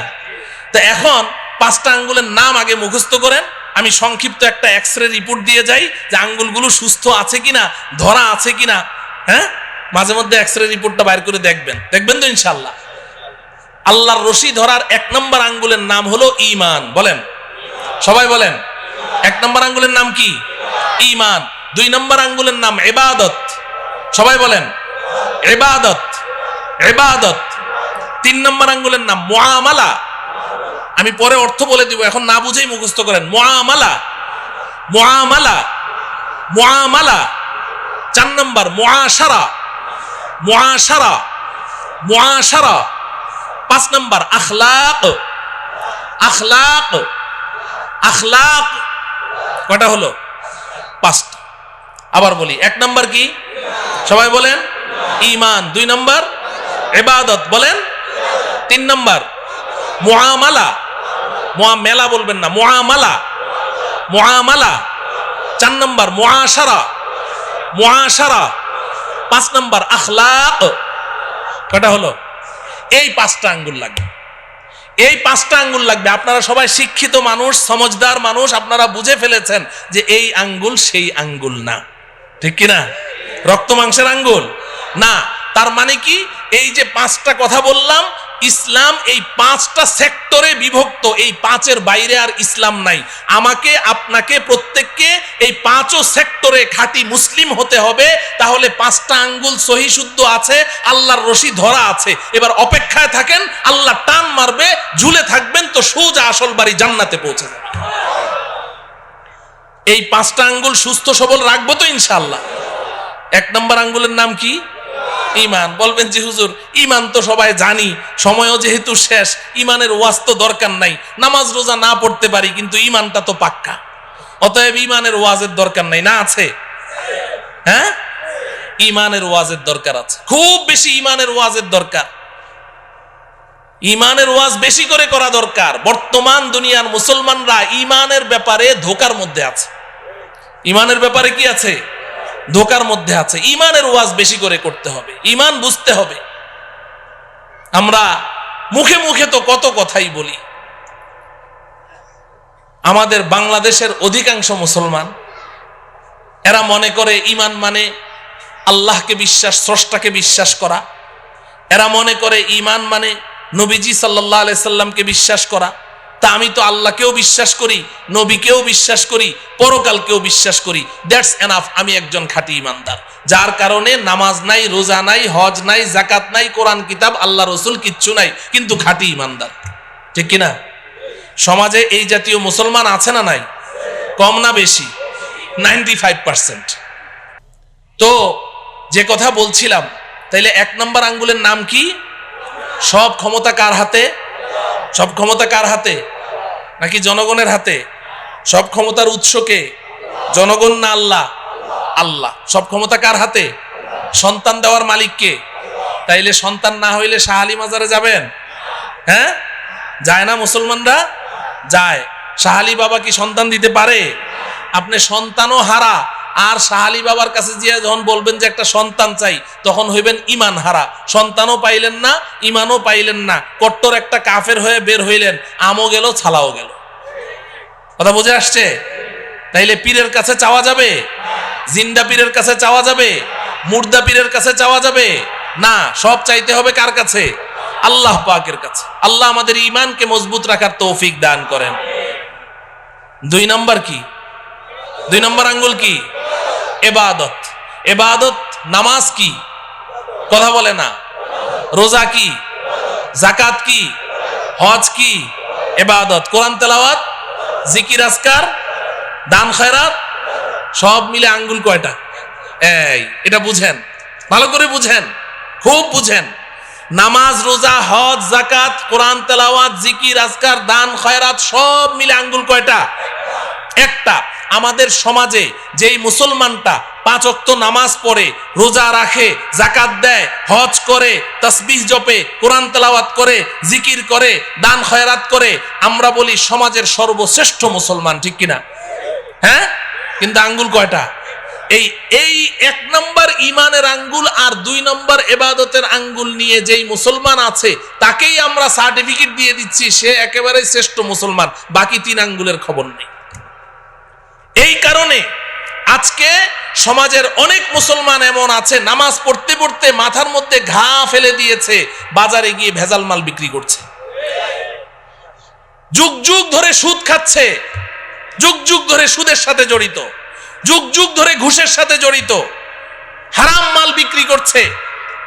Speaker 1: তো এখন 5টা আঙ্গুলের নাম আগে মুখস্থ করেন, আমি সংক্ষিপ্ত একটা এক্সরে রিপোর্ট দিয়ে যাই যে আঙ্গুলগুলো সুস্থ আছে কিনা, ধরা আছে কিনা। হ্যাঁ, মাঝে মধ্যে এক্সরে রিপোর্টটা বাইর করে দেখবেন, দেখবেন তো ইনশাআল্লাহ। আল্লাহর রশি ধরার 1 নম্বর আঙ্গুলের নাম হলো ঈমান। বলেন, সবাই বলেন। 1 নম্বর আঙ্গুলের নাম কি? ঈমান। 2 নম্বর আঙ্গুলের নাম ইবাদত। সবাই বলেন, ইবাদত, ইবাদত। 3 নম্বর আঙ্গুলের নাম মুআমালা। আমি পরে অর্থ বলে দিব, এখন না বুঝেই মুখস্থ করেন। মুআমালা, মুআমালা, মুআমালা। 4 নম্বর মুআশারা, মুআশারা, মুআশারা। 5 নম্বর আখলাক, আখলাক, আখলাক। কয়টা হলো? 5টা। আবার বলি, 1 নম্বর কি? সবাই বলেন, ঈমান। 2 নম্বর ইবাদত, বলেন। 3 নম্বর মুআমালা, মুআমালা বলবেন না, মুআমালা, মুআমালা। 4 নম্বর মুআশারা, মুআশারা। 5 নম্বর আখলাক। কয়টা হলো? এই 5টা আঙ্গুল লাগবে, এই 5টা আঙ্গুল লাগবে। আপনারা সবাই শিক্ষিত মানুষ, সমজদার মানুষ, আপনারা বুঝে ফেলেছেন যে এই আঙ্গুল সেই আঙ্গুল না, ঠিক কিনা? রক্ত মাংসের আঙ্গুল না। তার মানে কি? এই যে 5টা কথা বললাম, ইসলাম এই 5টা সেক্টরে বিভক্ত, এই 5-এর বাইরে আর ইসলাম নাই। আমাকে, আপনাকে, প্রত্যেককে এই 5ও সেক্টরে খাঁটি মুসলিম হতে হবে। তাহলে 5টা আঙ্গুল সহি শুদ্ধ আছে, আল্লাহর রশি ধরা আছে। এবার অপেক্ষায় থাকেন, আল্লাহ টান মারবে, ঝুলে থাকবেন, তো সোজা আসল বাড়ি জান্নাতে পৌঁছে যাবে। এই 5টা আঙ্গুল সুস্থ সবল রাখবো তো ইনশাআল্লাহ। 1 নম্বর আঙ্গুলের নাম কি? ঈমান। বলবেন যে হুজুর, ঈমান তো সবাই জানি, সময়ও যেহেতু শেষ, ঈমানের ওয়াজ তো দরকার নাই, নামাজ রোজা না পড়তে পারি, কিন্তু ঈমানটা তো পাক্কা, অতএব ঈমানের ওয়াজের দরকার নাই। না আছে? হ্যাঁ, ঈমানের ওয়াজের দরকার আছে, খুব বেশি ঈমানের ওয়াজের দরকার। ঈমানের ওয়াজ বেশি করে করা দরকার। বর্তমান দুনিয়ার মুসলমানরা ঈমানের ব্যাপারে ধোকার মধ্যে আছে। ঈমানের ব্যাপারে কি আছে? ধোকার মধ্যে আছে। ঈমানের ওয়াজ বেশি করে করতে হবে, ঈমান বুঝতে হবে। আমরা মুখে মুখে তো কত কথাই বলি। আমাদের বাংলাদেশের অধিকাংশ মুসলমান, এরা মনে করে ঈমান মানে আল্লাহকে বিশ্বাস, স্রষ্টাকে বিশ্বাস করা। এরা মনে করে ঈমান মানে নবীজি সাল্লাল্লাহু আলাইহি সাল্লামকে বিশ্বাস করা। তা আমি তো আল্লাহকেও বিশ্বাস করি, নবীকেও বিশ্বাস করি, পরকালকেও বিশ্বাস করি, দ্যাটস এনাফ, আমি একজন খাঁটি ঈমানদার। যার কারণে নামাজ নাই, রোজা নাই, হজ নাই, যাকাত নাই, কোরআন কিতাব, আল্লাহ রসুল কিচ্ছু নাই, কিন্তু খাঁটি ঈমানদার, ঠিক কিনা? সমাজে এই জাতীয় মুসলমান আছে না নাই? কম না বেশি? 95%। তো যে কথা বলছিলাম, তাইলে 1 নম্বর আঙ্গুলের নাম কি? সব ক্ষমতা কার হাতে? সব ক্ষমতা কার হাতে? নাকি জনগণের হাতে? সব ক্ষমতার উৎস কে? জনগণ না আল্লাহ? আল্লাহ। সব ক্ষমতা কার হাতে? সন্তান দেওয়ার মালিক কে? তাইলে সন্তান না হইলে শাহ আলী মাজারে যাবেন? হ্যাঁ, যায় না মুসলমানরা? যায়। শাহ আলী বাবা কি সন্তান দিতে পারে? আপনি সন্তানও হারা, আর শাহ আলী বাবার কাছে গিয়ে যখন বলবেন যে একটা সন্তান চাই, তখন হইবেন ঈমান হারা। সন্তানও পাইলেন না, ঈমানও পাইলেন না, কট্টর একটা কাফের হয়ে বের হইলেন, আমও গেল, ছালাও গেল। কথা বুঝে আসছে? তাইলে পীরের কাছে চাওয়া যাবে? জিন্দা পীরের কাছে চাওয়া যাবে? মুর্দা পীরের কাছে চাওয়া যাবে না? সব চাইতে হবে কার কাছে? আল্লাহ পাকের কাছে। আল্লাহ আমাদের ঈমানকে মজবুত রাখার তৌফিক দান করেন। 2 নাম্বার কি? 2 নম্বর আঙ্গুল কি? ইবাদত। ইবাদত নামাজ কি? কথা বলে না। রোজা কি? যাকাত কি? হজ কি? ইবাদত। কোরআন তেলাওয়াত, জিকির আজকার, দান খয়রাত সব মিলে আঙ্গুল কয়টা? এটা বুঝেন, ভালো করে বুঝেন, খুব বুঝেন। নামাজ, রোজা, হজ, যাকাত, কোরআন তেলাওয়াত, জিকির আজকার, দান খয়রাত সব মিলে আঙ্গুল কয়টা? একটা। আমাদের সমাজে যেই মুসলমানটা 5 ওয়াক্ত নামাজ পড়ে, রোজা রাখে, যাকাত দেয়, হজ করে, তাসবিহ জপে, কোরআন তেলাওয়াত করে, জিকির করে, দান খয়রাত করে, আমরা বলি সমাজের সর্বশ্রেষ্ঠ মুসলমান, ঠিক কিনা? হ্যাঁ, কিন্তু আঙ্গুল কয়টা? এই 1 নম্বর ইমানের আঙ্গুল আর 2 নম্বর ইবাদতের আঙ্গুল নিয়ে যেই মুসলমান আছে তাকেই আমরা সার্টিফিকেট দিয়ে দিচ্ছি সে একেবারে শ্রেষ্ঠ মুসলমান, বাকি 3 আঙ্গুলের খবর নেই। এই কারণে আজকে সমাজের অনেক মুসলমান এমন আছে নামাজ পড়তে পড়তে মাথার মধ্যে ঘা ফেলে দিয়েছে, বাজারে গিয়ে ভেজাল মাল বিক্রি করছে, যুগ যুগ ধরে সুদ খাচ্ছে, যুগ যুগ ধরে সুদের সাথে জড়িত, যুগ যুগ ধরে ঘুষের সাথে জড়িত, হারাম মাল বিক্রি করছে,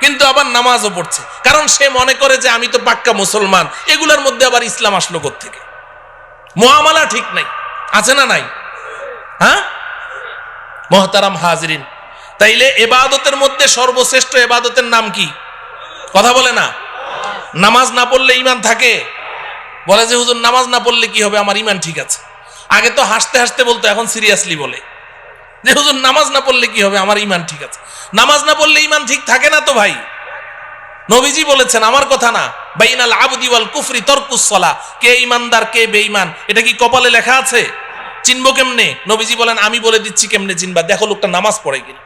Speaker 1: কিন্তু আবার নামাজও পড়ছে। কারণ সে মনে করে যে আমি তো পাক্কা মুসলমান, এগুলোর মধ্যে আবার ইসলাম আসলো কোত্থেকে? মুআমালা ঠিক নাই, আছে না নাই? হ্যাঁ মুহতারাম হাজিরিন, তাইলে ইবাদতের মধ্যে সর্বশ্রেষ্ঠ ইবাদতের নাম কি? কথা বলে না। নামাজ না পড়লে ঈমান থাকে? বলে যে হুজুর নামাজ না পড়লে কি হবে, আমার ঈমান ঠিক আছে। আগে তো হাসতে হাসতে বলতো, এখন সিরিয়াসলি বলে যে হুজুর নামাজ না পড়লে কি হবে, আমার ঈমান ঠিক আছে। নামাজ না পড়লে ঈমান ঠিক থাকে না তো ভাই। নবীজি বলেছেন, আমার কথা না, বাইনাল আবদি ওয়াল কুফরি তারকুস সালাহ, কে ঈমানদার কে বেঈমান এটা কি কপালে লেখা আছে? চিনবো কেমনে? নবীজি বলেন, আমি বলে দিচ্ছি কেমনে চিনবা, দেখো লোকটা নামাজ পড়ে কিনা।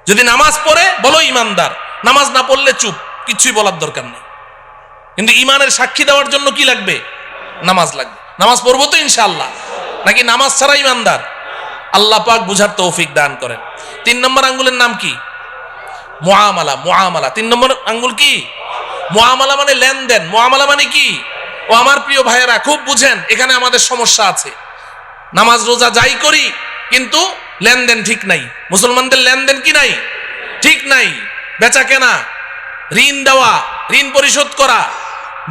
Speaker 1: যদি নামাজ পড়ে বলো ঈমানদার, নামাজ না পড়লে চুপ, কিছুই বলার দরকার নেই। কিন্তু ঈমানের সাক্ষী দেওয়ার জন্য কি লাগবে? নামাজ লাগবে। নামাজ পড়বো তো ইনশাআল্লাহ, নাকি নামাজ ছাড়া ঈমানদার? আল্লাহ পাক বুঝার তৌফিক দান করেন। 3 নম্বর আঙ্গুলের নাম কি? মুআমালা। মুআমালা 3 নম্বর আঙ্গুল কি? মুআমালা মানে লেনদেন। মুআমালা মানে কি? ও আমার প্রিয় ভাইয়েরা খুব বুঝেন, এখানে আমাদের সমস্যা আছে। নামাজ রোজা যাই করি কিন্তু লেনদেন ঠিক নাই। মুসলমানদের লেনদেন কি নাই? ঠিক নাই। বেচা কেনা, ঋণ দেওয়া, ঋণ পরিশোধ করা,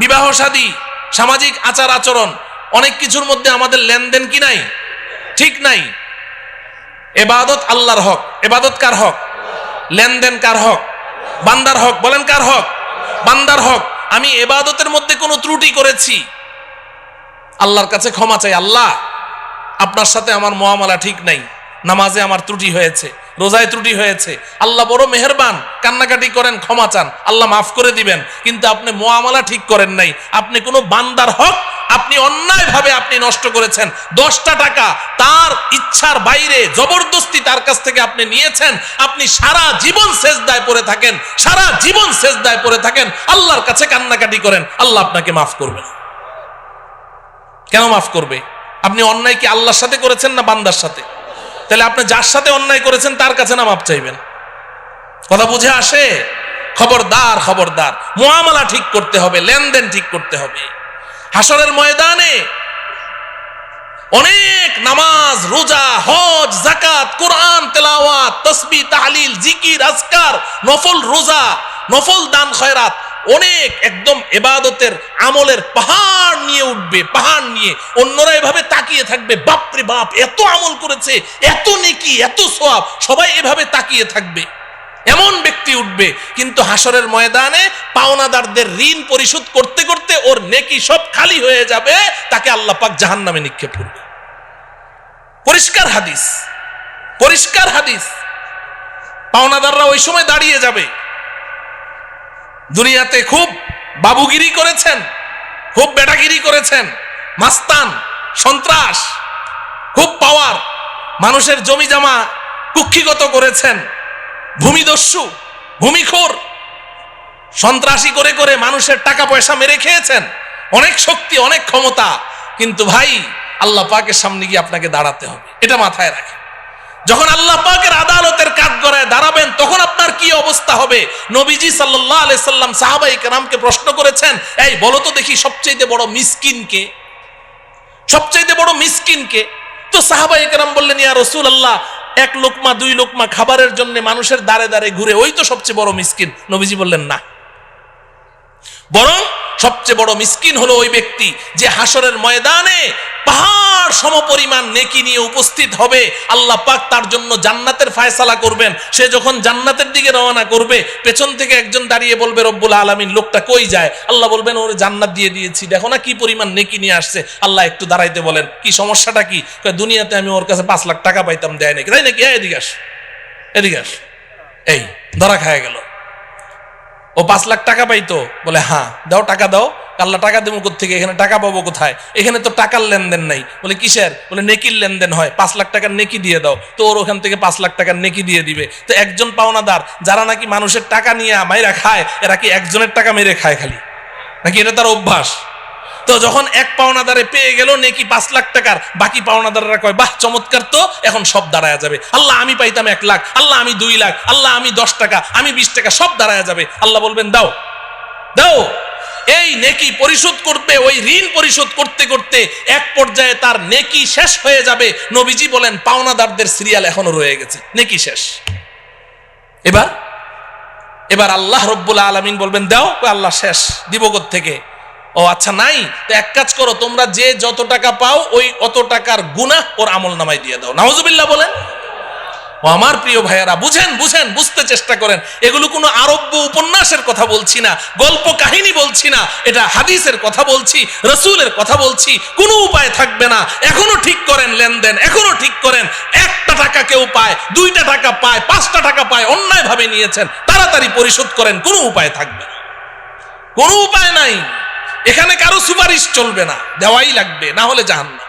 Speaker 1: বিবাহ শাদী, সামাজিক আচার আচরণ, অনেক কিছুর মধ্যে আমাদের লেনদেন কি নাই? ঠিক নাই। ইবাদত আল্লাহর হক। ইবাদত কার হক? লেনদেন কার হক? বান্দার হক। বলেন কার হক? বান্দার হক। আমি ইবাদতের মধ্যে কোনো ত্রুটি করেছি, আল্লাহর কাছে ক্ষমা চাই। আল্লাহ, আপনার সাথে আমার মুআমালা ঠিক নাই, নামাজে আমার ত্রুটি হয়েছে, রোজায় ত্রুটি হয়েছে। আল্লাহ বড় মেহেরবান, কান্নাকাটি করেন, ক্ষমা চান, আল্লাহ মাফ করে দিবেন। কিন্তু আপনি মুআমালা ঠিক করেন নাই। আপনি কোনো বান্দার হক আপনি অন্যায়ভাবে আপনি নষ্ট করেছেন। 10টা টাকা তার ইচ্ছার বাইরে জবরদস্তি তার কাছ থেকে আপনি নিয়েছেন। আপনি সারা জীবন সেজদায় পড়ে থাকেন, সারা জীবন সেজদায় পড়ে থাকেন, আল্লাহর কাছে কান্নাকাটি করেন, আল্লাহ আপনাকে মাফ করবে না। কেন মাফ করবে? আপনি অন্যায় কি আল্লাহর সাথে করেছেন না বান্দার সাথে? তাহলে আপনি যার সাথে অন্যায় করেছেন তার কাছে না মাপ চাইবেন? কথা বুঝে আসে? খবরদার, খবরদার, মুআমালা ঠিক করতে হবে, লেনদেন ঠিক করতে হবে। হাসরের ময়দানে অনেক নামাজ, রোজা, হজ, যাকাত, কোরআন তেলাওয়াত, তাসবিহ, তাহলিল, জিকির, আজকার, নফল রোজা, নফল দান খয়রাত, অনেক একদম ইবাদতের আমলের পাহাড় নিয়ে উঠবে, পাহাড় নিয়ে। অন্যরা এভাবে তাকিয়ে থাকবে, বাপরে বাপ, এত আমল করেছে, এত নেকি, এত সওয়াব, সবাই এভাবে তাকিয়ে থাকবে। এমন ব্যক্তি উঠবে, কিন্তু হাসরের ময়দানে পাওনাদারদের ঋণ পরিশোধ করতে করতে ওর নেকি সব খালি হয়ে যাবে, তাকে আল্লাহ পাক জাহান্নামে নিক্ষেপ করবে। পরিষ্কার হাদিস, পরিষ্কার হাদিস। পাওনাদাররা ওই সময় দাঁড়িয়ে যাবে, দুনিয়াতে খুব বাবুগিরি করেছেন, খুব বেটাগিরি করেছেন, মাস্তান, সন্ত্রাস, খুব পাওয়ার, মানুষের জমি জমা কুক্ষিগত করেছেন, ভূমিদস্যু, ভূমিখোর, সন্ত্রাসী করে করে মানুষের টাকা পয়সা মেরে খেয়েছেন, অনেক শক্তি, অনেক ক্ষমতা। কিন্তু ভাই, আল্লাহ পাকের সামনে গিয়ে আপনাকে দাঁড়াতে হবে, এটা মাথায় রাখেন। যখন আল্লাহ পাকের আদালতের কাঠগড়ায় দাঁড়াবেন তখন আপনার কি অবস্থা হবে? নবীজি সাল্লাল্লাহু আলাইহি সাল্লাম সাহাবায়ে কেরামকে প্রশ্ন করেছেন, এই বলো তো দেখি সবচেয়ে বড় মিসকিন কে? সবচেয়ে বড় মিসকিন কে? তো সাহাবায়ে কেরাম বললেন, ইয়া রাসূলুল্লাহ, এক লোকমা দুই লোকমা খাবারের জন্য মানুষের দাঁড়ে দাঁড়ে ঘুরে, ওই তো সবচেয়ে বড় মিসকিন। নবীজি বললেন না, বরং সবচেয়ে বড় মিসকিন হলো ওই ব্যক্তি যে হাসরের ময়দানে পাহাড় সমপরিমাণ নেকি নিয়ে উপস্থিত হবে। আল্লাহ পাক তার জন্য জান্নাতের ফায়সালা করবেন। সে যখন জান্নাতের দিকে রওনা করবে, পেছন থেকে একজন দাঁড়িয়ে বলবে, রব্বুল আলামিন, লোকটা কই যায়? আল্লাহ বলবেন, ওর জান্নাত দিয়ে দিয়েছি, দেখো না কি পরিমাণ নেকি নিয়ে আসছে। আল্লাহ একটু দাঁড়াইতে বলেন, কি সমস্যাটা কি? দুনিয়াতে আমি ওর কাছে 5 লাখ টাকা পাইতাম, দেয় নাকি? তাই নাকি? এদিকে আস, এদিকে আস। এই ধরা খায় গেল। ও 5 লাখ টাকা পাইতো? বলে হ্যাঁ। দাও, টাকা দাও। আল্লাহ টাকা দেবো কোথেকে? এখানে টাকা পাবো কোথায়? এখানে তো টাকার লেনদেন নাই। বলে কিসের? বলে নেকির লেনদেন হয়, 5 লাখ টাকার নেকি দিয়ে দাও। তো ওর ওখান থেকে 5 লাখ টাকার নেকি দিয়ে দিবে। তো একজন পাওনাদার যারা নাকি মানুষের টাকা নিয়ে মাইরা খায়, এরা কি একজনের টাকা মেরে খায় খালি, নাকি এটা তার অভ্যাস? তো যখন এক পাওনাদারে পেয়ে গেল নেকি 5 লাখ টাকার, বাকি পাওনাদাররা কয়, বাহ চমৎকার, তো এখন সব দাঁড়ায় যাবে। আল্লাহ আমি পাইতাম 1 লাখ, আল্লাহ আমি 2 লাখ, আল্লাহ আমি 10 টাকা, আমি 20 টাকা, সব দাঁড়ায় যাবে। আল্লাহ বলবেন, দাও দাও। এই নেকি পরিশোধ করবে, ওই ঋণ পরিশোধ করতে করতে এক পর্যায়ে তার নেকি শেষ হয়ে যাবে। নবীজি বলেন, পাওনাদারদের সিরিয়াল এখনো রয়ে গেছে, নেকি শেষ। এবার আল্লাহ রব্বুল আলামিন বলবেন, দাও। আল্লাহ শেষ, দিব কোত্থেকে? ও আচ্ছা নাই, তো এক কাজ করো, তোমরা যে যত টাকা পাও ওই অত টাকার গুনাহ ওর আমল নামায় দিয়ে দাও। নাউজুবিল্লাহ বলেন। ও আমার প্রিয় ভাইয়েরা, বুঝেন, বুঝতে চেষ্টা করেন। এগুলো কোনো আরব্য উপন্যাসের কথা বলছি না, গল্প কাহিনী বলছি না, এটা হাদিসের কথা বলছি, রাসূলের কথা বলছি। কোনো উপায় থাকবে না, এখনো ঠিক করেন লেনদেন, এখনো ঠিক করেন। 1টা টাকা কেউ পায়, 2টা টাকা পায়, 5টা টাকা পায়, অন্যায় ভাবে নিয়েছেন, তাড়াতাড়ি পরিশোধ করেন। কোনো উপায় থাকবে না, কোনো উপায় নাই। এখানে কারো সুপারিশ চলবে না, দেওয়াই লাগবে, না হলে জাহান্নাম।